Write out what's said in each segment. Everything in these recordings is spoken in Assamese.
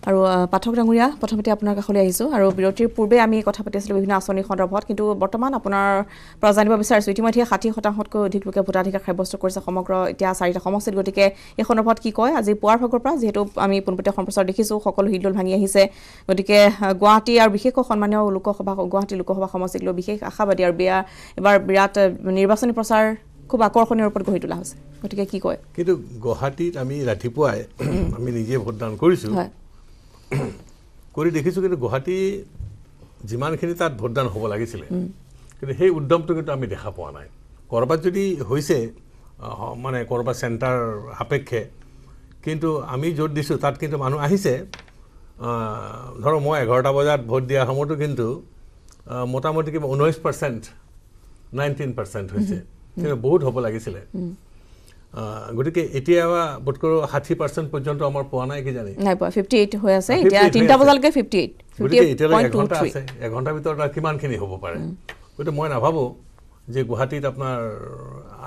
আৰু পাঠক ডাঙৰীয়া প্ৰথমতে আপোনাৰ কাষলৈ আহিছোঁ আৰু বিৰতিৰ পূৰ্বে আমি কথা পাতি আছিলোঁ বিভিন্ন আঁচনি সন্দৰ্ভত কিন্তু বৰ্তমান আপোনাৰ পৰা জানিব বিচাৰিছোঁ ইতিমধ্যে 60%তকৈ অধিক লোকে ভোটাধিকাৰ সাব্যস্ত কৰিছে সমগ্ৰ এতিয়া 4টা সমষ্টিত গতিকে এই সন্দৰ্ভত কি কয় আজি পুৱাৰ ভাগৰ পৰা যিহেতু আমি পোনপটীয়া সম্প্ৰচাৰ দেখিছোঁ সকলো হিলদোল ভাঙি আহিছে গতিকে গুৱাহাটী আৰু বিশেষকৈ সন্মানীয় লোকসভা গুৱাহাটী লোকসভা সমষ্টিক লৈ বিশেষ আশাবাদী আৰু এবাৰ বিৰাট নিৰ্বাচনী প্ৰচাৰ খুব আকৰ্ষণীয় ৰূপত গঢ়ি তোলা হৈছে গতিকে কি কয় কিন্তু গুৱাহাটীত আমি ৰাতিপুৱাই আমি নিজে ভোটদান কৰিছোঁ কৰি দেখিছোঁ কিন্তু গুৱাহাটী যিমানখিনি তাত ভোটদান হ'ব লাগিছিলে কিন্তু সেই উদ্যমটো কিন্তু আমি দেখা পোৱা নাই ক'ৰবাত যদি হৈছে মানে ক'ৰবাত চেণ্টাৰ সাপেক্ষে কিন্তু আমি য'ত দিছোঁ তাত কিন্তু মানুহ আহিছে ধৰক মই 11টা বজাত ভোট দিয়া সময়তো কিন্তু মোটামুটি কিবা 19% 19% হৈছে কিন্তু বহুত হ'ব লাগিছিলে গতিকে এতিয়া বোধকৰো 60% পৰ্যন্ত আমাৰ পোৱা নাই কি জানি নাই পোৱা 58 হৈ আছে এতিয়া 3টা বজালৈকে 58 গতিকে এতিয়া এঘণ্টা আছে এঘণ্টাৰ ভিতৰত কিমানখিনি হ'ব পাৰে গতিকে মই নাভাবোঁ যে গুৱাহাটীত আপোনাৰ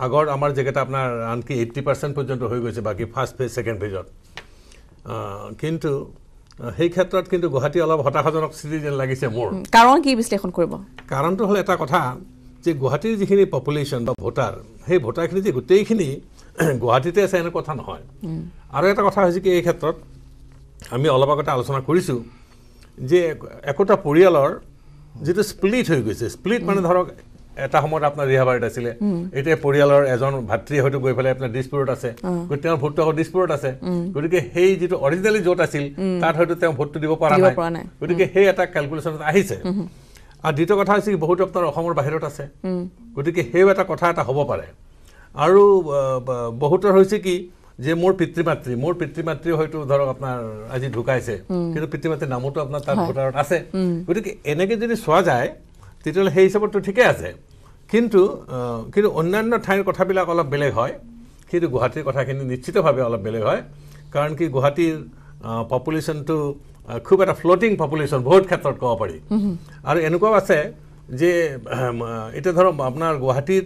আগৰ আমাৰ জেগাটা আপোনাৰ আনকি 80% পৰ্যন্ত হৈ গৈছে বাকী ফাৰ্ষ্ট ফেজ ছেকেণ্ড ফেজত কিন্তু সেই ক্ষেত্ৰত কিন্তু গুৱাহাটী অলপ হতাশাজনক স্থিতি যেন লাগিছে মোৰ কাৰণ কি বিশ্লেষণ কৰিব কাৰণটো হ'ল এটা কথা যে গুৱাহাটীৰ যিখিনি পপুলেশ্যন বা ভোটাৰ সেই ভোটাৰখিনি যে গোটেইখিনি গুৱাহাটীতে আছে এনে কথা নহয় আৰু এটা কথা হৈছে কি এই ক্ষেত্ৰত আমি অলপ আগতে আলোচনা কৰিছোঁ যে একোটা পৰিয়ালৰ যিটো স্প্লিট হৈ গৈছে স্প্লিট মানে ধৰক এটা সময়ত আপোনাৰ ৰিহাবাৰীত আছিলে এতিয়া পৰিয়ালৰ এজন ভাতৃ হয়তো গৈ পেলাই আপোনাৰ দিছপুৰত আছে গতিকে তেওঁৰ ভোটটো আকৌ দিছপুৰত আছে গতিকে সেই যিটো অৰিজিনেলি য'ত আছিল তাত হয়তো তেওঁ ভোটটো দিব পৰা নাই গতিকে সেই এটা কেলকুলেশ্যনত আহিছে আৰু দ্বিতীয় কথা হৈছে কি বহুত আপোনাৰ অসমৰ বাহিৰত আছে গতিকে সেই এটা কথা এটা হ'ব পাৰে আৰু বহুতৰ হৈছে কি যে মোৰ পিতৃ মাতৃ হয়তো ধৰক আপোনাৰ আজি ঢুকাইছে কিন্তু পিতৃ মাতৃৰ নামতো আপোনাৰ তাত ভোটাৰত আছে গতিকে এনেকৈ যদি চোৱা যায় তেতিয়াহ'লে সেই হিচাপততো ঠিকে আছে কিন্তু অন্যান্য ঠাইৰ কথাবিলাক অলপ বেলেগ হয় কিন্তু গুৱাহাটীৰ কথাখিনি নিশ্চিতভাৱে অলপ বেলেগ হয় কাৰণ কি গুৱাহাটীৰ পপুলেশ্যনটো খুব এটা ফ্লটিং পপুলেশ্যন বহুত ক্ষেত্ৰত ক'ব পাৰি আৰু এনেকুৱাও আছে যে এতিয়া ধৰক আপোনাৰ গুৱাহাটীত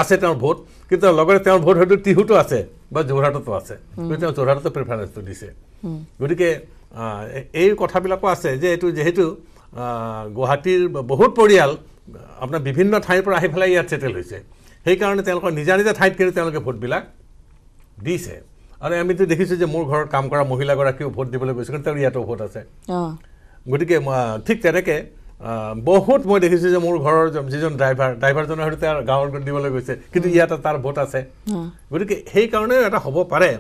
আছে তেওঁৰ ভোট কিন্তু লগতে তেওঁৰ ভোট হয়তো টিহুতো আছে বা যোৰহাটতো আছে গতিকে তেওঁ যোৰহাটতো প্ৰিফাৰেঞ্চটো দিছে গতিকে এই কথাবিলাকো আছে যে এইটো যিহেতু গুৱাহাটীৰ বহুত পৰিয়াল আপোনাৰ বিভিন্ন ঠাইৰ পৰা আহি পেলাই ইয়াত ছেটেল হৈছে সেইকাৰণে তেওঁলোকৰ নিজা নিজা ঠাইত কিন্তু তেওঁলোকে ভোটবিলাক দিছে আৰু আমিতো দেখিছোঁ যে মোৰ ঘৰত কাম কৰা মহিলাগৰাকীও ভোট দিবলৈ গৈছে কিন্তু তেওঁৰ ইয়াতো ভোট আছে গতিকে ঠিক তেনেকৈ বহুত মই দেখিছোঁ যে মোৰ ঘৰৰ যিজন ড্ৰাইভাৰজনে হয়তো তেওঁৰ গাঁৱৰ দিবলৈ গৈছে কিন্তু ইয়াতে তাৰ ভোট আছে গতিকে সেইকাৰণে এটা হ'ব পাৰে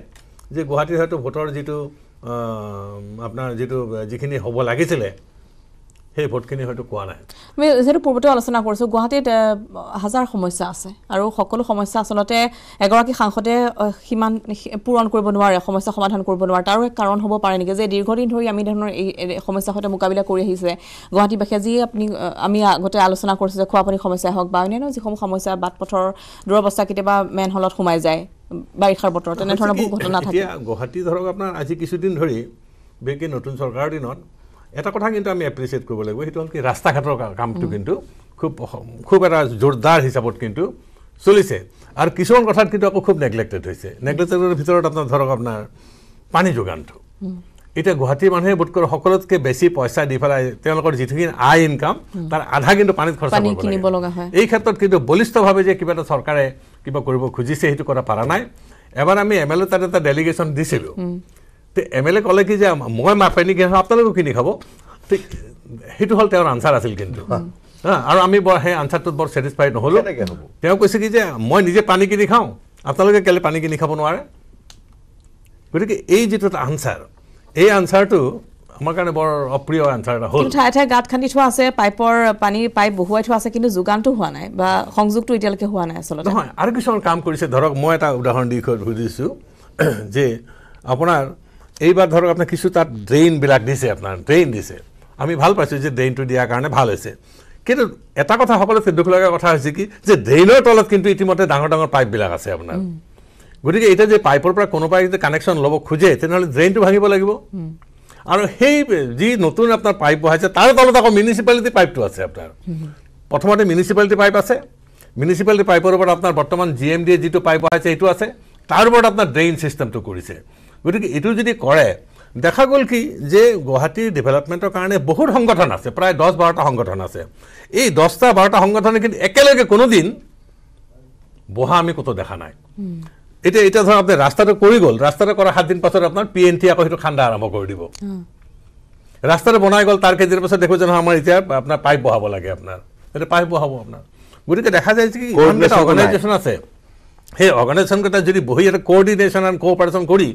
যে গুৱাহাটীৰ হয়তো ভোটৰ যিটো আপোনাৰ যিখিনি হ'ব লাগিছিলে সেই ভোটখিনি হয়তো কোৱা নাই আমি যেহেতু পূৰ্বতে আলোচনা কৰিছোঁ গুৱাহাটীত হাজাৰ সমস্যা আছে আৰু সকলো সমস্যা আচলতে এগৰাকী সাংসদে সিমান পূৰণ কৰিব নোৱাৰে সমস্যা সমাধান কৰিব নোৱাৰে তাৰো এক কাৰণ হ'ব পাৰে নেকি যে দীৰ্ঘদিন ধৰি আমি ধৰণৰ এই সমস্যাৰ সৈতে মোকাবিলা কৰি আহিছে গুৱাহাটীবাসীয়ে যি আমি আগতে আলোচনা কৰিছোঁ যে খোৱাপানীৰ সমস্যা হওক বা অন্যান্য যিসমূহ সমস্যা বাট পথৰ দুৰৱস্থা কেতিয়াবা মেন হলত সোমাই যায় বাৰিষাৰ বতৰ তেনেধৰণৰ বহু ঘটনা থাকে এতিয়া গুৱাহাটী ধৰক আপোনাৰ আজি কিছুদিন ধৰি বিশেষকৈ নতুন চৰকাৰৰ দিনত এটা কথা কিন্তু আমি এপ্ৰিচিয়েট কৰিব লাগিব সেইটো হ'ল কি ৰাস্তা ঘাটৰ কামটো কিন্তু খুব এটা জোৰদাৰ হিচাপত কিন্তু চলিছে আৰু কিছুমান কথাত কিন্তু আকৌ খুব নেগলেক্টেড হৈছে নেগলেক্টেডৰ ভিতৰত আপোনাৰ ধৰক আপোনাৰ পানী যোগানটো এতিয়া গুৱাহাটীৰ মানুহে বোধকৰো সকলোতকৈ বেছি পইচা দি পেলাই তেওঁলোকৰ যিখিনি আয় ইনকাম তাৰ আধা কিন্তু পানীত খৰচ কৰিব লগা হয় এই ক্ষেত্ৰত কিন্তু বলিষ্ঠভাৱে যে কিবা এটা চৰকাৰে কিবা কৰিব খুজিছে সেইটো কৰা পৰা নাই এবাৰ আমি MLA তাত এটা ডেলিগেশ্যন দিছিলোঁ MLA ক'লে কি যে মই পানী কিনি খাওঁ আপোনালোকেও কিনি খাব ঠিক সেইটো হ'ল তেওঁৰ আনচাৰ আছিল কিন্তু আৰু আমি সেই আনচাৰটোত বৰ ছেটিছফাইড নহ'লোঁ তেওঁ কৈছে কি যে মই নিজে পানী কিনি খাওঁ আপোনালোকে কেলে পানী কিনি খাব নোৱাৰে গতিকে এই যিটো আনচাৰ এই আনচাৰটো আমাৰ কাৰণে বৰ অপ্ৰিয় আনচাৰ এটা হ'ল ঠায়ে ঠায়ে গাঁত খান্দি থোৱা আছে পানীৰ পাইপ বহুৱাই থোৱা আছে কিন্তু যোগানটো হোৱা নাই বা সংযোগটো এতিয়ালৈকে হোৱা নাই আচলতে নহয় আৰু কিছুমান কাম কৰিছে ধৰক মই এটা উদাহৰণ দি দিছোঁ যে আপোনাৰ এইবাৰ ধৰক আপোনাৰ কিছু তাত ড্ৰেইনবিলাক দিছে আপোনাৰ ড্ৰেইন দিছে আমি ভাল পাইছোঁ যে ড্ৰেইনটো দিয়াৰ কাৰণে ভাল হৈছে কিন্তু এটা কথা সকলোতকৈ দুখ লগা কথা হৈছে কি যে ড্ৰেইনৰ তলত কিন্তু ইতিমধ্যে ডাঙৰ ডাঙৰ পাইপবিলাক আছে আপোনাৰ গতিকে এতিয়া যে পাইপৰ পৰা কোনোবাই যদি কানেকশ্যন ল'ব খোজে তেনেহ'লে ড্ৰেইনটো ভাঙিব লাগিব আৰু সেই যি নতুন আপোনাৰ পাইপ বহাইছে তাৰ তলত আকৌ মিউনিচিপালিটি পাইপটো আছে আপোনাৰ প্ৰথমতে মিউনিচিপালিটি পাইপ আছে মিউনিচিপালিটি পাইপৰ ওপৰত আপোনাৰ বৰ্তমান GMD যিটো পাইপ বহাইছে সেইটো আছে তাৰ ওপৰত আপোনাৰ ড্ৰেইন ছিষ্টেমটো কৰিছে গতিকে এইটো যদি কৰে দেখা গ'ল কি যে গুৱাহাটীৰ ডেভেলপমেণ্টৰ কাৰণে বহুত সংগঠন আছে, প্ৰায় 10-12টা সংগঠন আছে। এই 10-12টা সংগঠনে কিন্তু একেলগে কোনোদিন বহা আমি ক'তো দেখা নাই। এতিয়া ধৰক আপুনি ৰাস্তাটো কৰি গ'ল, ৰাস্তাটো কৰা 7 দিন পাছত আপোনাৰ PNT আকৌ সেইটো খান্দা আৰম্ভ কৰি দিব। ৰাস্তাটো বনাই গ'ল, তাৰ কেইদিনৰ পাছত দেখো যে আমাৰ এতিয়া আপোনাৰ পাইপ বহাব লাগে, আপোনাৰ এতিয়া পাইপ বহাব আপোনাৰ। গতিকে দেখা যায় যে ইমানকেইটা অৰ্গেনাইজেশ্যন আছে, সেই অৰ্গেনাইজেশ্যনকেইটা যদি বহি এটা কোঅৰ্ডিনেশ্যন এণ্ড কোঅপাৰেশ্যন কৰি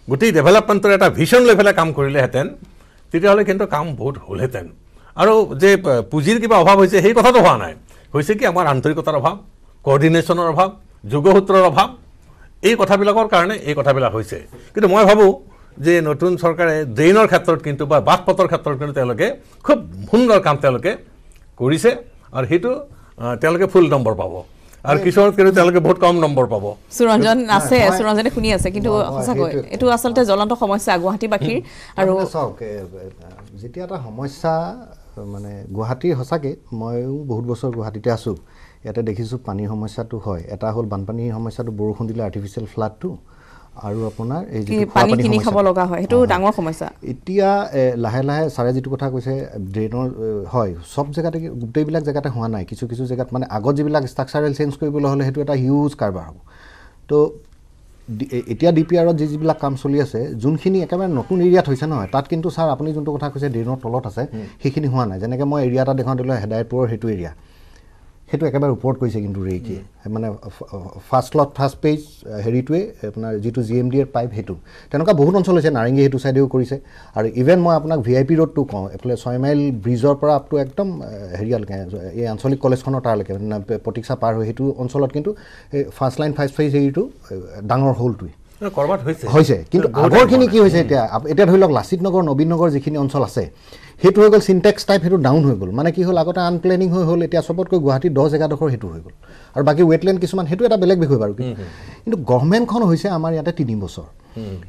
গোটেই ডেভেলপমেণ্টৰ এটা ভিছন লৈ পেলাই কাম কৰিলেহেঁতেন, তেতিয়াহ'লে কিন্তু কাম বহুত হ'লহেঁতেন। আৰু যে পুঁজিৰ কিবা অভাৱ হৈছে সেই কথাটো হোৱা নাই, হৈছে কি আমাৰ আন্তৰিকতাৰ অভাৱ, কোঅৰ্ডিনেশ্যনৰ অভাৱ, যোগসূত্ৰৰ অভাৱ, এই কথাবিলাকৰ কাৰণে এই কথাবিলাক হৈছে। কিন্তু মই ভাবোঁ যে নতুন চৰকাৰে ড্ৰেইনৰ ক্ষেত্ৰত কিন্তু বা বাট পথৰ ক্ষেত্ৰত কিন্তু তেওঁলোকে খুব সুন্দৰ কাম তেওঁলোকে কৰিছে, আৰু সেইটো তেওঁলোকে ফুল নম্বৰ পাব, আৰু কিছুমানত কিন্তু তেওঁলোকে বহুত কম নম্বৰ পাব। সুৰঞ্জন আছে, সুৰঞ্জনে শুনি আছে, কিন্তু সঁচাকৈ এইটো আচলতে জ্বলন্ত সমস্যা গুৱাহাটীবাসীৰ। আৰু চাওক, যেতিয়া এটা সমস্যা মানে গুৱাহাটীৰ, সঁচাকৈ ময়ো বহুত বছৰ গুৱাহাটীতে আছোঁ, ইয়াতে দেখিছোঁ পানীৰ সমস্যাটো হয়। এটা হ'ল বানপানীৰ সমস্যাটো, বৰষুণ দিলে আৰ্টিফিচিয়েল ফ্লাডটো, আৰু আপোনাৰ এই যিটো পানী কিনি খাব লগা হয়, সেইটো ডাঙৰ সমস্যা। এতিয়া লাহে লাহে ছাৰে যিটো কথা কৈছে ড্ৰেইনৰ, হয় চব জেগাতে, গোটেইবিলাক জেগাতে হোৱা নাই, কিছু কিছু জেগাত মানে আগত যিবিলাক ষ্ট্ৰাকচাৰেল চেঞ্জ কৰিবলৈ হ'লে সেইটো এটা হিউজ কাৰবাৰ হ'ব। তো এতিয়া DPRত যিবিলাক কাম চলি আছে, যোনখিনি একেবাৰে নতুন এৰিয়াত হৈছে নহয়, তাত কিন্তু ছাৰ আপুনি যোনটো কথা কৈছে ড্ৰেইনৰ তলত আছে, সেইখিনি হোৱা নাই। যেনেকৈ মই এৰিয়া এটা দেখাওঁ দিলোঁ হেদায়তপুৰৰ, সেইটো এৰিয়া সেইটো একেবাৰে ওপৰত কৰিছে কিন্তু ৰেইকিয়ে, মানে ফাৰ্ষ্ট লট ফাৰ্ষ্ট পেজ হেৰিটোৱে আপোনাৰ যিটো GMDৰ পাইপ, সেইটো তেনেকুৱা বহুত অঞ্চল হৈছে। নাৰেংগী সেইটো ছাইডেও কৰিছে, আৰু ইভেন মই আপোনাক VIP ৰোডটো কওঁ, এইফালে 6 মাইল ব্ৰিজৰ পৰা আপটো একদম হেৰিয়ালৈকে, এই আঞ্চলিক কলেজখনৰ তাৰলৈকে, প্ৰতীক্ষা পাৰ হৈ সেইটো অঞ্চলত কিন্তু এই ফাৰ্ষ্ট লাইন ফাৰ্ষ্ট পেজ হেৰিটো ডাঙৰ হ'লটোৱে হৈছে। কিন্তু আগৰখিনি কি হৈছে, এতিয়া ধৰি লওক লাচিত নগৰ, নবীন নগৰ যিখিনি অঞ্চল আছে, সেইটো হৈ গ'ল চিনটেক্স টাইপ, সেইটো ডাউন হৈ গ'ল। মানে কি হ'ল, আগতে আনপ্লেনিং হৈ হ'ল, এতিয়া চবতকৈ গুৱাহাটীৰ 10 জেগাডোখৰ সেইটো হৈ গ'ল, আৰু বাকী ৱেটলেণ্ড কিছুমান, সেইটো এটা বেলেগ বিষয় বাৰু। কিন্তু গভৰ্ণমেণ্টখন হৈছে আমাৰ ইয়াতে 3 বছৰ।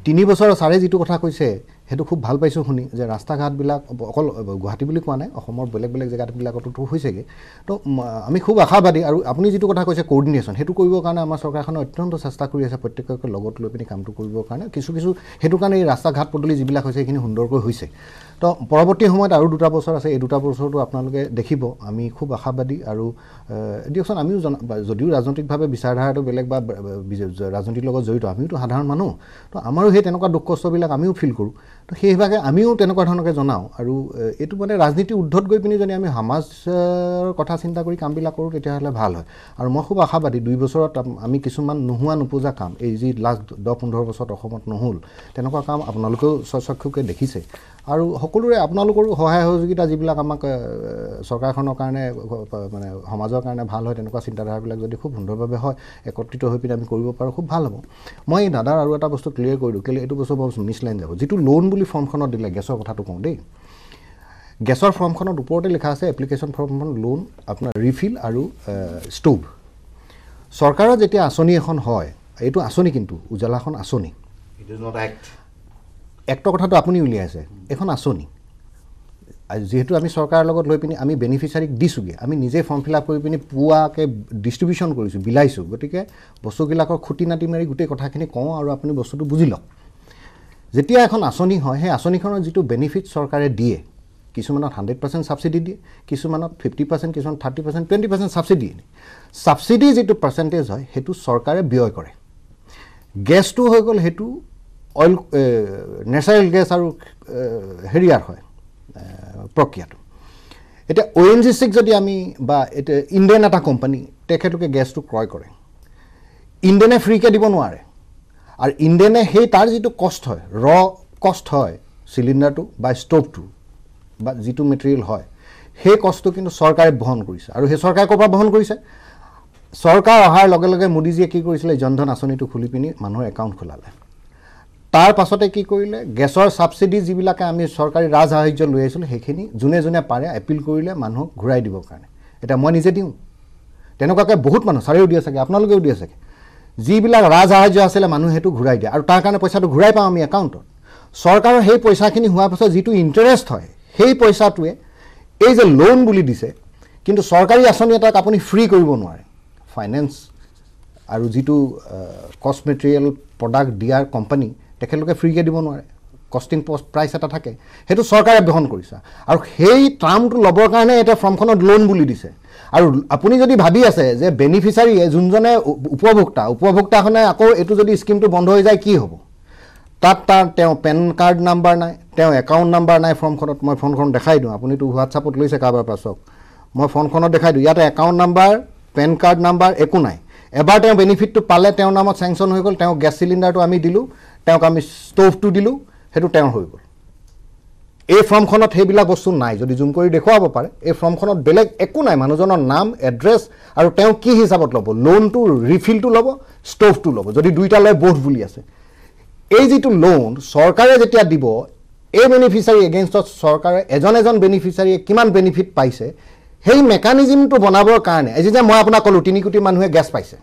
3 বছৰ ছাৰে যিটো কথা কৈছে সেইটো খুব ভাল পাইছোঁ শুনি, যে ৰাস্তা ঘাটবিলাক অকল গুৱাহাটী বুলি কোৱা নাই, অসমৰ বেলেগ বেলেগ জেগাবিলাকতো হৈছেগৈ। তো আমি খুব আশাবাদী, আৰু আপুনি যিটো কথা কৈছে কোঅৰ্ডিনেশ্যন, সেইটো কৰিবৰ কাৰণে আমাৰ চৰকাৰখনে অত্যন্ত চেষ্টা কৰি আছে, প্ৰত্যেককে লগত লৈ পিনি কামটো কৰিবৰ কাৰণে। কিছু সেইটো কাৰণে এই ৰাস্তা ঘাট পদূলি যিবিলাক হৈছে সেইখিনি সুন্দৰকৈ হৈছে। তো পৰৱৰ্তী সময়ত আৰু 2টা বছৰ আছে, এই 2টা বছৰটো আপোনালোকে দেখিব, আমি খুব আশাবাদী। আৰু দিয়কচোন, আমিও যদিও ৰাজনৈতিকভাৱে বিচাৰধাৰাটো বেলেগ বা ৰাজনীতিৰ লগত জড়িত, আমিওতো সাধাৰণ মানুহ, তো আমাৰো সেই তেনেকুৱা দুখ কষ্টবিলাক আমিও ফিল কৰোঁ। তো সেইভাগে আমিও তেনেকুৱা ধৰণকে জনাওঁ। আৰু এইটো মানে ৰাজনীতিৰ ঊৰ্ধত গৈ পিনি যদি আমি সমাজৰ কথা চিন্তা কৰি কামবিলাক কৰোঁ, তেতিয়াহ'লে ভাল হয়। আৰু মই খুব আশাবাদী, 2 বছৰত আমি কিছুমান নোহোৱা নোপোজা কাম, এই যি লাষ্ট 10-15 বছৰত অসমত নহ'ল, তেনেকুৱা কাম আপোনালোকেও স্বচক্ষুকে দেখিছে। আৰু সকলোৰে আপোনালোকৰো সহায় সহযোগিতা যিবিলাক আমাক চৰকাৰখনৰ কাৰণে, মানে সমাজৰ কাৰণে ভাল হয়, তেনেকুৱা চিন্তাধাৰাবিলাক যদি খুব সুন্দৰভাৱে হয়, একত্ৰিত হৈ পিনে আমি কৰিব পাৰোঁ, খুব ভাল হ'ব। মই এই দাদাৰ আৰু এটা বস্তু ক্লিয়াৰ কৰি দিওঁ, কেলৈ এইটো বস্তু বৰ মিছলাইন যাব। যিটো লোন বুলি ফৰ্মখনত দিলে, গেছৰ কথাটো কওঁ দেই, গেছৰ ফৰ্মখনত ওপৰতে লিখা আছে এপ্লিকেশ্যন ফৰ্মখন লোন আপোনাৰ ৰিফিল আৰু ষ্টোভ। চৰকাৰৰ যেতিয়া আঁচনি এখন হয়, এইটো আঁচনি কিন্তু উজালাখন আঁচনি, it is not act. Actor কথাটো আপুনি উলিয়াইছে, এখন আঁচনি। যিহেতু আমি চৰকাৰৰ লগত লৈ পিনি আমি বেনিফিচিয়াৰীক দিছোঁগৈ, আমি নিজে ফৰ্ম ফিল আপ কৰি পিনি পুৱাকৈ ডিষ্ট্ৰিবিউশ্যন কৰিছোঁ, বিলাইছোঁ। গতিকে বস্তুবিলাকৰ খুটি নাটি মাৰি গোটেই কথাখিনি কওঁ, আৰু আপুনি বস্তুটো বুজি লওক। যেতিয়া এখন আঁচনি হয়, সেই আঁচনিখনৰ যিটো বেনিফিট চৰকাৰে দিয়ে, কিছুমানত 100% ছাবচিডি দিয়ে, কিছুমানত 50%, কিছুমানত 30%, 20% ছাবচিডি দিয়ে। ছাবচিডি যিটো পাৰ্চেণ্টেজ হয়, সেইটো চৰকাৰে ব্যয় কৰে। গেছটো হৈ গ'ল, সেইটো অইল, নেচাৰেল গেছ আৰু হেৰিয়াৰ হয় প্ৰক্ৰিয়াটো। এতিয়া ONGCক যদি আমি, বা এতিয়া ইণ্ডিয়ান এটা কোম্পানী, তেখেতলোকে গেছটো ক্ৰয় কৰে, ইণ্ডিয়ানে ফ্ৰীকৈ দিব নোৱাৰে। আৰু ইণ্ডিয়ানে সেই তাৰ যিটো কষ্ট হয়, কষ্ট হয় চিলিণ্ডাৰটো বা ষ্টোভটো বা যিটো মেটেৰিয়েল হয়, সেই কষ্টটো কিন্তু চৰকাৰে বহন কৰিছে। আৰু সেই চৰকাৰে ক'ৰ পৰা বহন কৰিছে? চৰকাৰ অহাৰ লগে লগে মোদীজীয়ে কি কৰিছিলে, জনধন আঁচনিটো খুলি পিনি মানুহৰ একাউণ্ট খোলালে। তাৰ পাছতে কি কৰিলে, গেছৰ ছাবচিডি যিবিলাকে আমি চৰকাৰী ৰাজসাহাৰ্য লৈ আহিছিলোঁ, সেইখিনি যোনে যোনে পাৰে এপিল কৰিলে মানুহক ঘূৰাই দিবৰ কাৰণে। এতিয়া মই নিজে দিওঁ, তেনেকুৱাকৈ বহুত মানুহ, চাৰিও দিয়ে চাগে, আপোনালোকেও দিয়ে চাগে, যিবিলাক ৰাজসাহাৰ্য আছিলে মানুহে সেইটো ঘূৰাই দিয়ে, আৰু তাৰ কাৰণে পইচাটো ঘূৰাই পাওঁ আমি একাউণ্টত। চৰকাৰৰ সেই পইচাখিনি হোৱাৰ পাছত যিটো ইণ্টাৰেষ্ট হয়, সেই পইচাটোৱে এই যে লোন বুলি দিছে, কিন্তু চৰকাৰী আঁচনি এটাক আপুনি ফ্ৰী কৰিব নোৱাৰে। ফাইনেন্স আৰু যিটো কষ্ট মেটেৰিয়েল প্ৰডাক্ট দিয়াৰ কোম্পানী, তেখেতলোকে ফ্ৰীকৈ দিব নোৱাৰে, কষ্টিং প্ৰাইচ এটা থাকে সেইটো চৰকাৰে বহন কৰিছে আৰু সেই টাৰ্মটো ল'বৰ কাৰণে এটা ফৰ্মখনত লোন বুলি দিছে আৰু আপুনি যদি ভাবি আছে যে বেনিফিচিয়াৰীয়ে যোনজনে উপভোক্তাখনে আকৌ এইটো যদি স্কিমটো বন্ধ হৈ যায় কি হ'ব তাত তেওঁ পেন কাৰ্ড নাম্বাৰ নাই তেওঁ একাউণ্ট নাম্বাৰ নাই ফৰ্মখনত মই ফৰ্মখন দেখাই দিওঁ আপুনিতো হোৱাটছআপত লৈছে কাৰোবাৰ পৰা চাওক মই ফৰ্মখনত দেখাই দিওঁ ইয়াতে account number PAN card number একো নাই এবাৰ তেওঁ বেনিফিটটো পালে তেওঁৰ নামত চেংচন হৈ গ'ল তেওঁ গেছ চিলিণ্ডাৰটো আমি দিলোঁ তেওঁক আমি ষ্ট'ভটো দিলোঁ সেইটো তেওঁৰ হৈ গ'ল এই ফৰ্মখনত সেইবিলাক বস্তু নাই যদি জুম কৰি দেখুৱাব পাৰে এই ফৰ্মখনত বেলেগ একো নাই মানুহজনৰ নাম এড্ৰেছ আৰু তেওঁ কি হিচাপত ল'ব লোনটো ৰিফিলটো ল'ব ষ্ট'ভটো ল'ব যদি দুইটা লয় বোথ বুলি আছে এই যিটো লোন চৰকাৰে যেতিয়া দিব এই বেনিফিচিয়াৰী এগেইনষ্টত চৰকাৰে এজন বেনিফিচিয়াৰীয়ে কিমান বেনিফিট পাইছে সেই মেকানিজমটো বনাবৰ কাৰণে এই যে মই আপোনাক ক'লোঁ 3 কোটি মানুহে গেছ পাইছে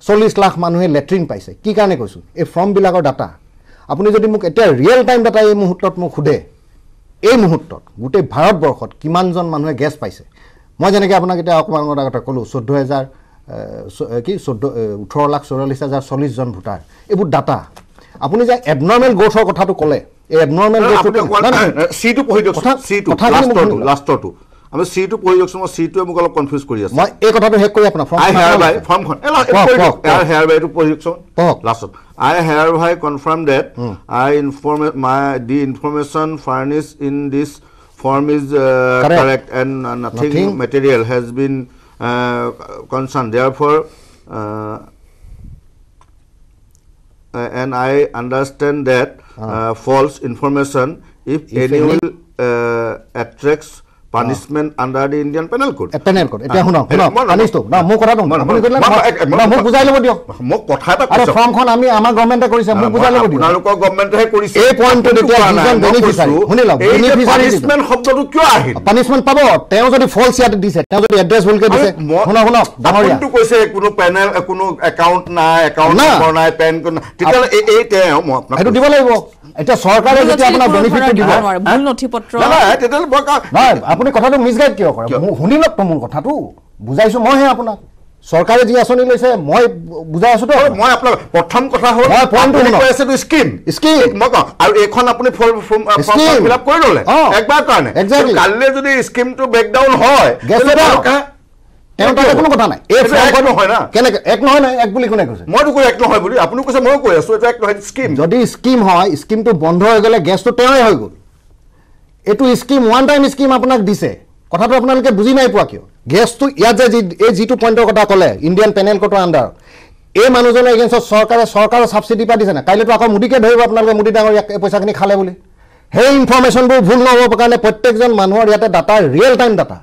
40 লাখ মানুহে লেট্ৰিন পাইছে কি কাৰণে কৈছোঁ এই ফৰ্মবিলাকৰ ডাটা আপুনি যদি মোক এতিয়া ৰিয়েল টাইম ডাটা এই মুহূৰ্তত মোক সোধে এই মুহূৰ্তত গোটেই ভাৰতবৰ্ষত কিমানজন মানুহে গেছ পাইছে মই যেনেকৈ আপোনাক এতিয়া অকণমান আগতে ক'লোঁ 18,44,040 জন ভোটাৰ এইবোৰ ডাটা আপুনি যে এবনৰ্মেল গ্ৰ'থৰ কথাটো ক'লে এই এবনৰ্মেল সিটো পঢ়ি দিয়ক সিটো লাষ্টৰটো আমি সিটো পঢ়ি দিয়কচোন মই সিটোৱে মোক অলপ কনফিউজ কৰি আছোঁ মই এই কথাটো শেষ কৰি আপোনাৰ ফৰ্মখন হেয়াৰ বাইটো পঢ়ি দিয়কচোন লাষ্টত I hereby confirm that the information furnished in this form is correct and nothing material has been concerned. Therefore, and I understand that false information, if any, will attracts punishment under the Indian Penal Code. Penal Code. এটা শুনক আনিছো না মোৰ কথাটো আপুনি কইলে মোক বুজাই ল'ব দিয়ক মোক কথা এটা আৰু ফৰ্মখন আমি আমাৰ গভৰ্ণমেণ্টে কৰিছে মোক বুজাই ল'ব দিয়ক আপোনালোকৰ গভৰ্ণমেণ্টে কৰিছে এই পইণ্টটো এতিয়া যিজন বেনিফিচিয়াৰী শুনি লওক পানিশমেন্ট শব্দটো কিয় আহিল পানিশমেন্ট পাব তেওঁ যদি ফলছ ইয়াত দিছে তেওঁ যদি এড্ৰেছ ভুলকে দিছে শুনক ডাঙৰীয়া আপুনিটো কৈছে কোনো পেনেল কোনো একাউণ্ট নাই একাউণ্ট নম্বৰ নাই পেন তেতিয়া এই তেওঁ মই আপোনাক সেইটো দিব লাগিব এটা চৰকাৰে যেতিয়া আপোনাৰ বেনিফিটটো দিব ভুল নথিপত্ৰ নাই আপুনি কথাটো মিছগাইড কিয় কৰে শুনি লওক তো মোৰ কথাটো বুজাইছো মইহে আপোনাক চৰকাৰে যি আঁচনি লৈছে মই বুজাই আছো তো মই আপোনাক প্ৰথম কথা হ'ল মই পইণ্টটো কৈ আছে তো স্কিম মই কওঁ আৰু এইখন আপুনি ফৰ্ম ফিল আপ কৰি ল'লে একবাৰ কাৰণে কালিলে যদি স্কিমটো ব্ৰেকডাউন হয় তেওঁ তাতে কোনো কথা নাই এই ফৰ্মখন নহয় না কেনেকৈ এক নহয় নাই এক বুলি কোনে কৈছে মইতো কৈ এক নহয় বুলি আপুনি কৈছে মই কৈ আছো এটা এক নহয় স্কিম যদি স্কিম হয় স্কিমটো বন্ধ হৈ গ'লে গেছটো তেওঁই হৈ গ'ল এইটো স্কিম ওৱান টাইম স্কিম আপোনাক দিছে কথাটো আপোনালোকে বুজি নাই পোৱা কিয় গেছটো ইয়াত যে এই যিটো পইণ্টৰ কথা ক'লে ইণ্ডিয়ান পেনেল কোডৰ আণ্ডাৰত এই মানুহজনৰ এগেইনষ্টত চৰকাৰৰ ছাবচিডি পা দিছে না কাইলৈতো আকৌ মোদীকে ধৰিব আপোনালোকে মোদী ডাঙৰ এই পইচাখিনি খালে বুলি সেই ইনফৰমেশ্যনবোৰ ভুল নহ'বৰ কাৰণে প্ৰত্যেকজন মানুহৰ ইয়াতে ডাটা ৰিয়েল টাইম ডাটা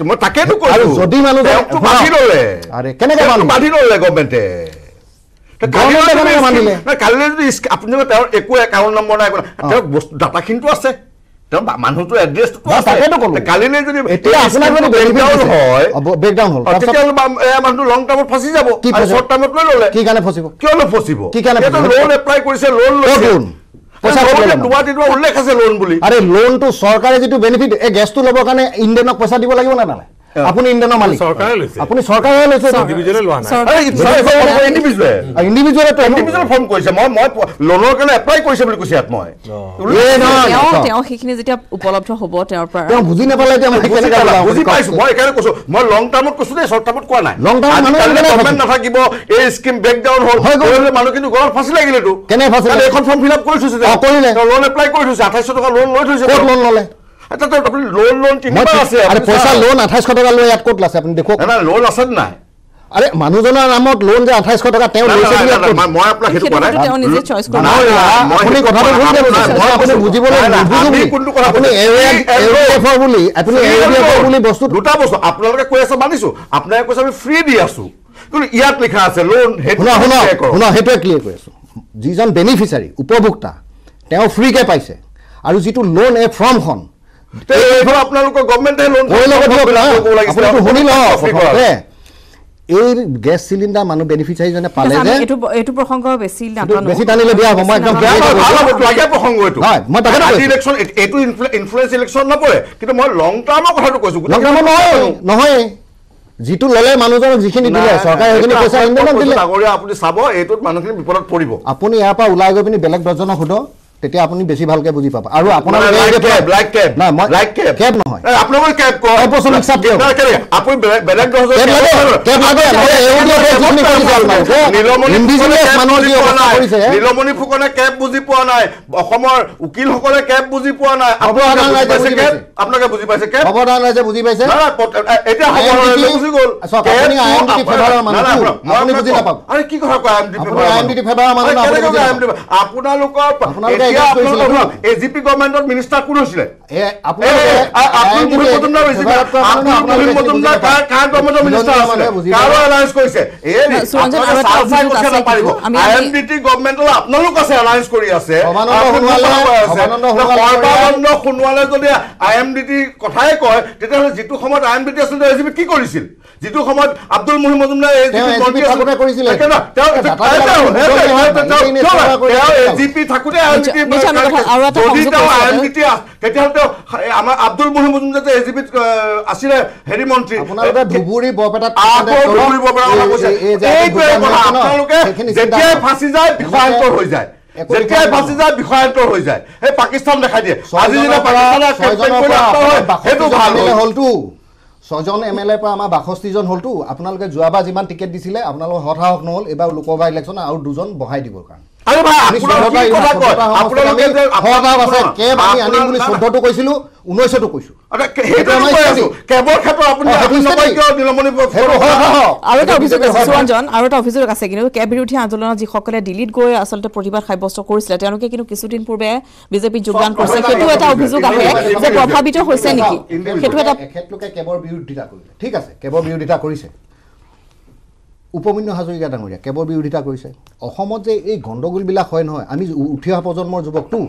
মই তাকেতো কৈছো আৰু যদি মানুহজন বান্ধি ল'লে আৰে কেনেকৈ বান্ধি ল'লে গভৰ্ণমেণ্টে কালিলৈ যদি আপুনি তেওঁৰ একো একাউণ্ট নম্বৰ নাই তেওঁৰ ডাটাখিনিতো আছে মানুহটো এড্ৰেছটো কালিলৈ যদি ব্ৰেকডাউন হ'ল তেতিয়াহ'লে মানুহটো লং টাৰ্মত ফচি যাব শ্বৰ্ট টাৰ্মত লৈ ল'লে কি কাৰণে ফচিব কিয় নফচিব কি কাৰণে লোন এপ্লাই কৰিছে লোন উল্লেখ আছে লোন বুলি আৰে লোনটো চৰকাৰে যিটো বেনিফিট এই গেছটো ল'বৰ কাৰণে ইণ্ডিয়ানক পইচা দিব লাগিব নে নালাগে আপুনি ইণ্ডিয়ানৰ মালিক আপুনি চৰকাৰে লৈছে ইণ্ডিভিজুৱেল ফৰ্ম কৰিছে মই লোনৰ কাৰণে এপ্লাই কৰিছে বুলি কৈছে ইয়াত মই তেওঁ সেইখিনি যেতিয়া উপলব্ধ হ'ব তেওঁৰ পৰা তেওঁ বুজি নাপালে বুজি পাইছো মই এইকাৰণে কৈছো মই লং টাৰ্মত কৈছো দেই শ্বৰ্ট টাৰ্মত কোৱা নাই লং টাৰ্মত গভৰ্ণমেণ্ট নাথাকিব এই স্কিম ব্ৰেকডাউন হ'ল মানুহ কিন্তু গলত ফাঁচি লাগিলেতো কেনে ফাঁচিলে এইখন ফৰ্ম ফিল আপ কৰি থৈছে কৰিলে লোন এপ্লাই কৰি থৈছে 2800 টকা লোন লৈ থৈছে ক'ত লোন ল'লে লোন তিনিবাৰ আছে পইচা লোন 2800 টকা লৈ ইয়াত ক'ত আছে আপুনি দেখক লোন আছে নাই আৰে মানুহজনৰ নামত লোন যে 2800 টকা তেওঁ লৈছে মই আপোনাক সেইটো কোৱা নাই তেওঁ নিজে চইচ কৰে আপুনি কথাটো ভুল মই আপুনি বুজিবলৈ আপুনি এৰিএফৰ বুলি আপুনি এৰিএফৰ বুলি বস্তু দুটা বস্তু আপোনালোকে কৈ আছে মানিছো আপোনালোকে কৈছে আমি ফ্ৰী দি আছো কিন্তু ইয়াত লিখা আছে লোন শুনা সেইটোৱে ক্লিয়াৰ কৰি আছো যিজন বেনিফিচিয়াৰী উপভোক্তা তেওঁ ফ্ৰীকে পাইছে আৰু যিটো লোন এই ফৰ্মখন আপোনালোকৰ গভৰ্ণমেণ্টে লোন শুনি লওক এই গেছ চিলিণ্ডাৰ মানুহ বেনিফিচিয়াৰীজনে পালে যে এইটো প্ৰসংগ বেছি টানিলে বেয়া হ'ব মই একদম প্ৰসংগ এইটো ইনফ্লুৱেঞ্চ ইলেকশ্যন নপৰে কিন্তু মই লং টাৰ্মৰ কথাটো কৈছো লং টাৰ্মৰ নহয় যিটো ল'লে মানুহজনক যিখিনি দিলে চৰকাৰে সেইখিনি পইচা ইণ্ডিয়ানক দিলে আপুনি চাব এইটোত মানুহখিনি বিপদত পৰিব আপুনি ইয়াৰ পৰা ওলাই গৈ পিনি বেলেগ দহজনক সোধক তেতিয়া আপুনি বেছি ভালকে বুজি পাব আৰু আপোনাৰ ব্ল্যাক কেব না মই ব্ল্যাক কেব কেব নহয় আপোনালোকৰ কেব কো অপচন হিচাপ দিয়ক আপুনি বেলেগ কেব লাগে নীলমণি ফুকনে কেব বুজি পোৱা নাই অসমৰ উকিলসকলে কেব বুজি পোৱা নাই আপোনালোকে বুজি পাইছে কেব অৱদান ৰাইজে বুজি পাইছে এতিয়া বুজি গ'ল আপুনি আইএমডি ফেভাৰৰ মানুহ আপুনি বুজি নাপাব আৰে কি কথা কয় আইএমডি ফেভাৰৰ মানুহ আপোনালোকৰ এজিপি গভৰ্ণমেণ্টৰ মিনিষ্টাৰ কোন হৈছিলে আপোনালোক আছে এলায়েন্স কৰি আছে সোণোৱালে যদি IMDT কথাই কয় তেতিয়াহ'লে যিটো সময়ত IMDT আছিল এজিপি কি কৰিছিল যিটো সময়ত আব্দুল মুহিম মজুমদাৰ এজিপি থাকোতে তেতিয়াহ'লে আমাৰ আব্দুল মুহিম মজুমদাৰ এজিপিত আছিলে হেৰি মন্ত্ৰী ধুবুৰী বৰপেটাত আপোনালোকে যেতিয়াই ফাঁচি যায় বিষয়ান্তৰ হৈ যায় যেতিয়াই ফাঁচি যায় বিষয়ান্তৰ হৈ যায় সেই পাকিস্তান দেখাই দিয়ে আজি যেতিয়া সেইটো ভাল হ'লতো 6 জন MLA পৰা আমাৰ 62 জন হ'লতো আপোনালোকে যোৱাবাৰ যিমান টিকেট দিছিলে আপোনালোকৰ হতাহক নহ'ল এবাৰ লোকসভা ইলেকশ্যন আৰু 2 জন বহাই দিবৰ কাৰণে আরে ভাই আপোনালোকে কি কথা কয় আপোনালোকে যে হতাহক আছে কেব আমি আনিম বুলি 14টো কৈছিলো 19টো কৈছো আরে হেটো মই কৈছো কেবৰ ক্ষেত্ৰ আপুনি নকয় কিয় নীলমণি আৰু এটা অভিযোগ আছে সুৰঞ্জন আৰু এটা অভিযোগ আছে কিন্তু কেব বিৰোধী আন্দোলনত যিসকলে দিল্লীত গৈ আচলতে প্ৰতিবাদ সাব্যস্ত কৰিছিলে তেওঁলোকে কিন্তু কিছুদিন পূৰ্বে বিজেপি যোগদান কৰিছে সেইটো এটা অভিযোগ আহে যে প্ৰভাৱিত হৈছে নেকি সেইটো এটা এখেতলোকে কেবৰ বিৰোধিতা কৰিলে ঠিক আছে কেবৰ বিৰোধিতা কৰিছে উপমন্যু হাজৰিকা ডাঙৰীয়া কেবৰ বিৰোধিতা কৰিছে অসমত যে এই গণ্ডগোলবিলাক হয় নহয় আমি উঠি অহা প্ৰজন্মৰ যুৱকটো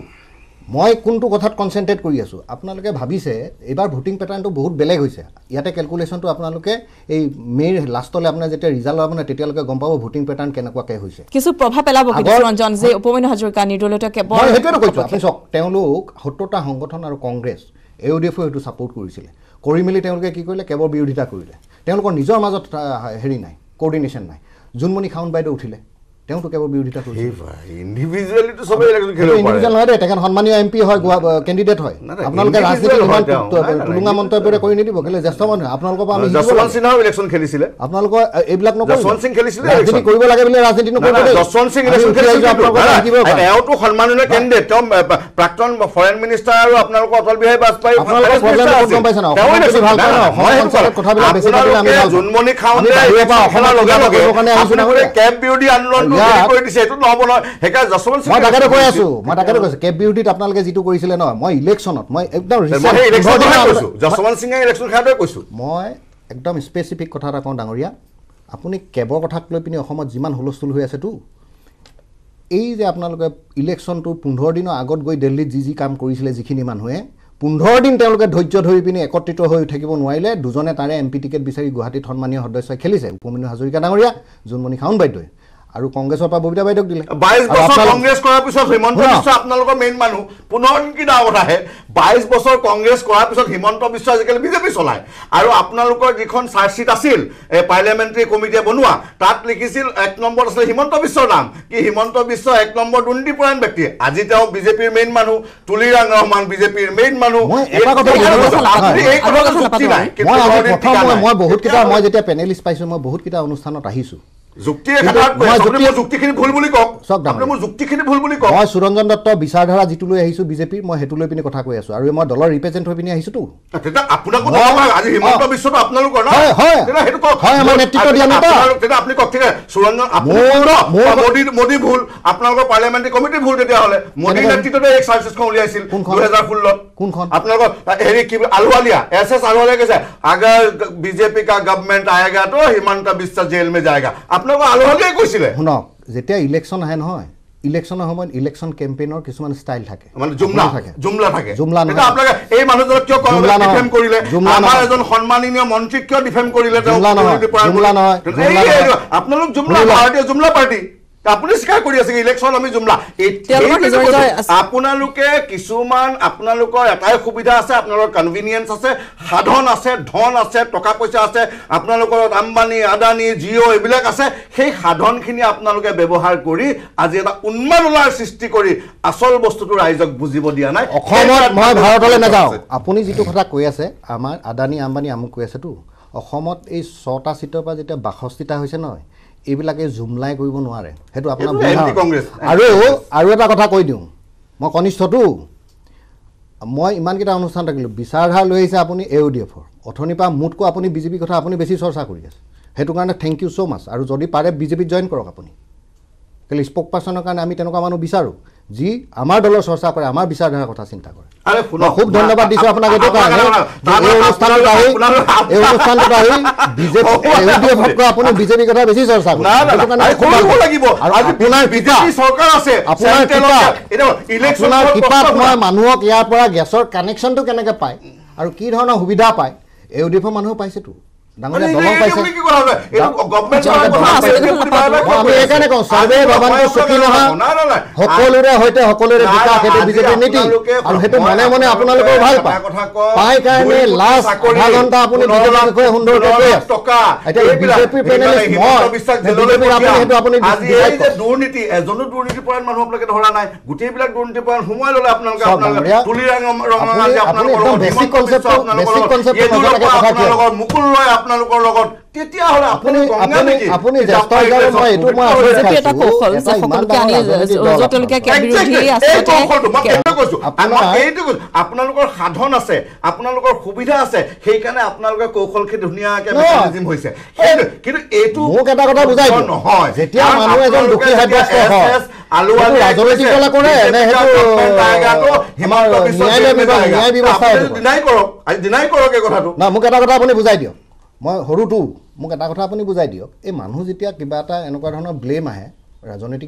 মই কোনটো কথাত কনচেন্ট্ৰেট কৰি আছো আপোনালোকে ভাবিছে এবাৰ ভোটিং প্যাটাৰ্নটো বহুত বেলেগ হৈছে ইয়াতে ক্যালকুলেশনটো আপোনালোকে এই মেৰ লাষ্টলে আপোনাৰ যেতিয়া ৰিজাল্ট হ'ব না তেতিয়ালৈকে গম পাব ভোটিং প্যাটাৰ্ন কেনেকুৱাকৈ হৈছে কিছু প্ৰভাৱ পেলাব কিন্তু ৰঞ্জন যে উপমন্যু হাজৰিকা নিৰ্দলীয় কেবৰ মই হেতুটো কৈছো আপুনি সক তেওঁলোক 70টা সংগঠন আৰু কংগ্ৰেছ AUDF এটো সাপোৰ্ট কৰিছিলে কৰি মিলি তেওঁলোকে কি কৰিলে কেবৰ বিৰোধিতা কৰিলে তেওঁলোকৰ নিজৰ মাজত হেৰি নাই কোঅৰ্ডিনেশন নাই জুনমণি খাউন বাইদেউ উঠিলে তেওঁটো কেবৰ বিৰোধিতা কৰিছে ইন্ডিভিজুয়ালি তো সবাই ইলেকশন খেলিব পাৰে ইন্ডিভিজুয়াল নহয় তেখন সম্মানীয় MP হয় ক্যান্ডিডেট হয় আপোনালোকে ৰাজনীতি তুলুঙা মন্তব্য কৰি নিদিব কেলে জ্যেষ্ঠ মানুহ আপোনালোকৰ পৰা আমি যশৱন্ত সিনহাও ইলেকশন খেলিছিলে আপোনালোকৰ এইবিলাক নকৰিব যশৱন্ত সিং খেলিছিলে ৰাজনীতি কৰিব লাগে বুলি ৰাজনীতি নকৰিব যশৱন্ত সিং ইলেকশন খেলিছিলে এওটো সম্মানীয় ক্যান্ডিডেট তেওঁ প্ৰাক্তন ফৰেন মিনিষ্টাৰ আৰু আপোনালোকৰ অটল বিহাৰী বাজপেয়ী আপোনালোকৰ প্ৰব্লেম গম পাইছ না তেওঁ ভাল পায় না মই কথাবিলাক বেছি পাতিলে আমি জুনমণি খাউনে অসলা লগা লগে আপোনালোকে কেব বিৰোধী আন্দোলন কৰি দিছে এটো নহব নহয় হেকা যশৱন্ত সিং মই তাকে কৈ আছো কেব বিৰোধীত আপোনালোকে যেটো কৰিছিলে নহয় মই ইলেকশ্যনত মই একদম যশৱন্ত সিঙে ইলেকশ্যন খাতে কৈছো মই একদম স্পেসিফিক কথা এটা কওঁ ডাঙৰীয়া আপুনি কেবৰ কথাক লৈ পিনি অসমত যিমান হুলস্থুল হৈ আছে তো এই যে আপোনালোকে ইলেকশ্যনটো 15 দিনৰ আগত গৈ দিল্লীত যি কাম কৰিছিলে যিখিনি মানুহে 15 দিন তেওঁলোকে ধৈৰ্য ধৰি পিনি একত্ৰিত হৈ থাকিব নোৱাৰিলে দুজনে তাৰে MP টিকেট বিচাৰি গুৱাহাটীত সন্মানীয় সদস্যই খেলিছে উপমন্যু হাজৰিকা ডাঙৰীয়া জুনমণি খাউন বাইদেউ আৰু কংগ্ৰেছৰ পৰা ববিতা বাইদেউক দিলে 22 বছৰ কংগ্ৰেছ কৰাৰ পিছত হিমন্ত বিশ্ব আপোনালোকৰ মেইন মানুহ পুনৰ কি দাও কথা হে 22 বছৰ কংগ্ৰেছ কৰাৰ পিছত হিমন্ত বিশ্ব আজিকালি বিজেপি চলায় আৰু আপোনালোকৰ যিখন চাৰ্জশিট আছিল পাৰ্লিয়ামেণ্টাৰী কমিটিয়ে বনোৱা তাত লিখিছিল 1 নম্বৰ আছিল হিমন্ত বিশ্বৰ নাম কি হিমন্ত বিশ্ব 1 নম্বৰ দুৰ্নীতিপৰায়ণ ব্যক্তি আজি তেওঁ বিজেপিৰ মেইন মানুহ তুলিৰাং ৰহমান বিজেপিৰ মেইন মানুহ এটা কথা মই বহুত কিটা মই যেতিয়া পেনেলিষ্ট পাইছো মই বহুত কিটা অনুষ্ঠানত আহিছো যুক্তিৰ কথাত যুক্তিখিনি ভুল বুলি কওক আপুনি মোৰ যুক্তিখিনি ভুল বুলি কওক মই সুৰঞ্জন দত্ত বিচাৰধাৰা যিটো লৈ আহিছো বিজেপিৰ মই হেতু লৈ পিনি কথা কৈ আছো আৰু মই দলৰ ৰিপ্ৰেজেন্ট হৈ পিনি আহিছো তো তেটা আপোনাক আজি হিমন্ত বিশ্বটো আপোনালোকৰ না তেটা হেতু কওক হয় আমাৰ নেতৃত্ব দিয়া নেতা তেটা আপুনি কওক ঠিক আছে সুৰঞ্জন মোদী ভুল আপোনালোকৰ পাৰ্লিয়ামেণ্টাৰী কমিটি ভুল তেতিয়া হলে মোদী নেতৃত্বতে এক চাৰ্জেছখন উলিয়াইছিল 2016 কোনখন আপোনালোকৰ হেৰি কি আলৱালিয়া SS আলৱালিয়া কৈছে अगर बीजेपी का गवर्नमेंट आएगा तो हिमंत बिस्वा जेल में जाएगा আপোনালোকৰ আলৱালিয়াই কৈছিলে শুনক যেতিয়া ইলেকশ্যন আহে নহয় ইলেকশ্যনৰ সময়ত ইলেকশ্যন কেম্পেইনৰ কিছুমান ষ্টাইল থাকে মানে জুমলা থাকে এটা আপোনালোকে এই মানুহজনক কিয় ডিফেম কৰিলে আমাৰ এজন সন্মানীয় মন্ত্ৰীক কিয় ডিফেম কৰিলে জুমলা নহয় আপোনালোক জুমলা ভাৰতীয় জুমলা পাৰ্টি আপুনি স্বীকাৰ কৰি আছে ইলেকশ্যন আমি জুমলা আপোনালোকে কিছুমান আপোনালোকৰ এটাই সুবিধা আছে আপোনালোকৰ কনভিনিয়েন্স আছে সাধন আছে ধন আছে টকা পইচা আছে আপোনালোকৰ আম্বানী আদানী জিঅ' এইবিলাক আছে সেই সাধনখিনি আপোনালোকে ব্যৱহাৰ কৰি আজি এটা উন্মাদনাৰ সৃষ্টি কৰি আচল বস্তুটো ৰাইজক বুজিব দিয়া নাই অসমত মই ভাৰতলৈ নাযাওঁ আপুনি যিটো কথা কৈ আছে আমাৰ আদানী আম্বানী আমুক কৈ আছেতো অসমত এই 6টা সিটৰ পৰা যেতিয়া 62টা হৈছে নহয় এইবিলাকে জুমলাই কৰিব নোৱাৰে হেতু আপোনাৰ আৰু এটা কথা কৈ দিওঁ মই কনিষ্ঠটো মই ইমানকেইটা অনুষ্ঠান থাকিলোঁ বিচাৰধাৰা লৈ আহিছে আপুনি AUDF-ৰ অথনিৰ পৰা মোতকৈ আপুনি বিজেপি কথা আপুনি বেছি চৰ্চা কৰি আছে সেইটো কাৰণে থেংক ইউ ছ' মাছ আৰু যদি পাৰে বিজেপিত জইন কৰক আপুনি কেলে স্প'ক পাৰ্চনৰ কাৰণে আমি তেনেকুৱা মানুহ বিচাৰোঁ যি আমাৰ দলৰ চৰ্চা কৰে আমাৰ বিচাৰধাৰাৰ কথা চিন্তা কৰে খুব ধন্যবাদ দিছোঁ আপোনাক এইটো কাৰণে এই অনুষ্ঠানটোত আহি AUDF-তকৈ আপুনি বিজেপিৰ কথা বেছি চৰ্চা কৰে আপোনাৰ কিতাপ মই মানুহক ইয়াৰ পৰা গেছৰ কানেকশ্যনটো কেনেকৈ পায় আৰু কি ধৰণৰ সুবিধা পায় AUDF-ৰ মানুহেও পাইছেতো ডাঙৰীয়া দলৰ পাইছে আমি এইকাৰণে কওঁ চৰ্বে ভৱানটো চকী নহয় সকলোৰে সৈতে সকলোৰে বিকাশ সেইটো বিজেপিৰ নীতি আৰু সেইটো মনে মনে আপোনালোকেও ভাল পায় পাই কাৰণে লাষ্ট আধা ঘণ্টা আপুনি বিজেপিৰ বিষয়ে সুন্দৰকৈ কৈ আছে এতিয়া বিজেপিৰ পেনেলিষ্ট মই বিজেপিৰ আপুনি সেইটো আপুনি দুৰ্নীতি এজনো দুৰ্নীতিপৰায়ণ মানুহ আপোনালোকে ধৰা নাই গোটেইবিলাক দুৰ্নীতিপৰায়ণ সোমোৱাই ল'লে আপোনালোকে মুকুল ৰয় আপোনালোকৰ লগত তেতিয়া হলে আপুনি আপুনি জ্যেষ্ঠজন মই এইটো মই বিজেপি এটা কৌশল যে সকলোকে আনি য'তলৈকে বিৰোধী আচলতে আপোনালোকৰ সাধন আছে আপোনালোকৰ সুবিধা আছে সেইকাৰণে আপোনালোকৰ কৌশলখিনি ধুনীয়াকৈ মেকানিজম হৈছে কিন্তু এইটো মোক এটা কথা বুজাই নহয় যেতিয়া মানুহ এজন দুখী সাব্যস্ত হয় ৰাজনৈতিক দলে কৰে নে ডিনাই কৰক এই কথাটো না মোক এটা কথা আপুনি বুজাই দিয়ক মই সৰুটো মোক এটা কথা আপুনি বুজাই দিয়ক এই মানুহ যেতিয়া কিবা এটা এনেকুৱা ধৰণৰ ব্লেম আহে ৰাজনৈতিক